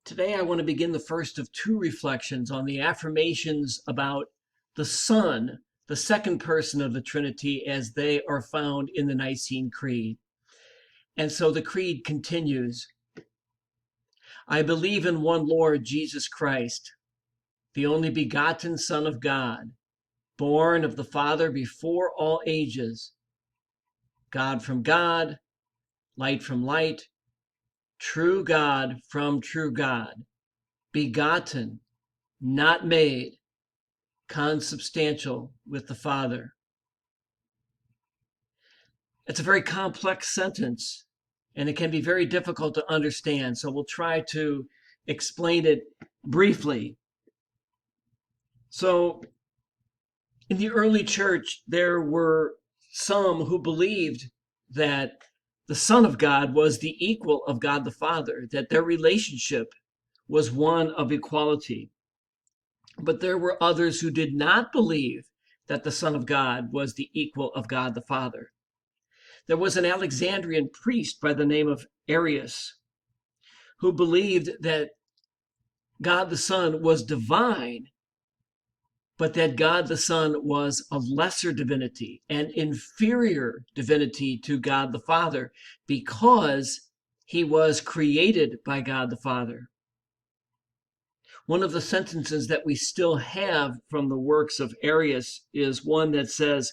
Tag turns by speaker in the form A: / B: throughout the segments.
A: Today, I want to begin the first of two reflections on the affirmations about the Son, the second person of the Trinity, as they are found in the Nicene Creed. And so the Creed continues. I believe in one Lord Jesus Christ, the only begotten Son of God, born of the Father before all ages, God from God, light from light, true God from true God, begotten, not made, consubstantial with the Father. It's a very complex sentence, and it can be very difficult to understand. So we'll try to explain it briefly. So in the early church, there were some who believed that the Son of God was the equal of God the Father, that their relationship was one of equality. But there were others who did not believe that the Son of God was the equal of God the Father. There was an Alexandrian priest by the name of Arius who believed that God the Son was divine, but that God the Son was a lesser divinity, an inferior divinity to God the Father, because he was created by God the Father. One of the sentences that we still have from the works of Arius is one that says,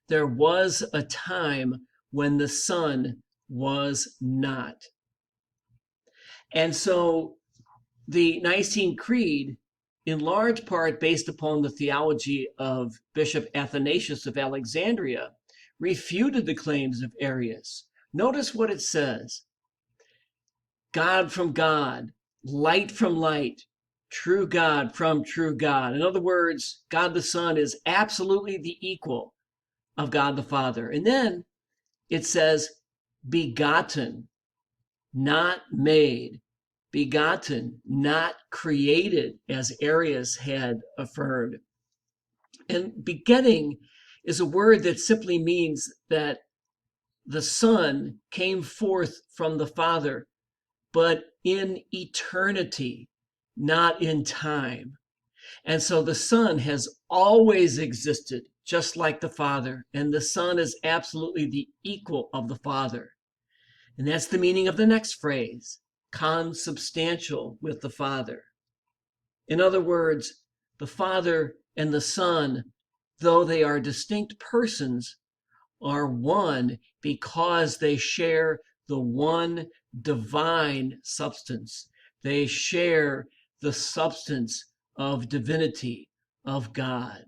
A: "There was a time when the Son was not." And so the Nicene Creed, in large part based upon the theology of Bishop Athanasius of Alexandria, refuted the claims of Arius. Notice what it says: God from God, light from light, true God from true God. In other words, God the Son is absolutely the equal of God the Father. And then it says, begotten, not made, begotten, not created, as Arius had affirmed. And begetting is a word that simply means that the Son came forth from the Father, but in eternity, not in time. And so the Son has always existed, just like the Father, and the Son is absolutely the equal of the Father. And that's the meaning of the next phrase, consubstantial with the Father. In other words, the Father and the Son, though they are distinct persons, are one because they share the one divine substance. They share the substance of divinity, of God.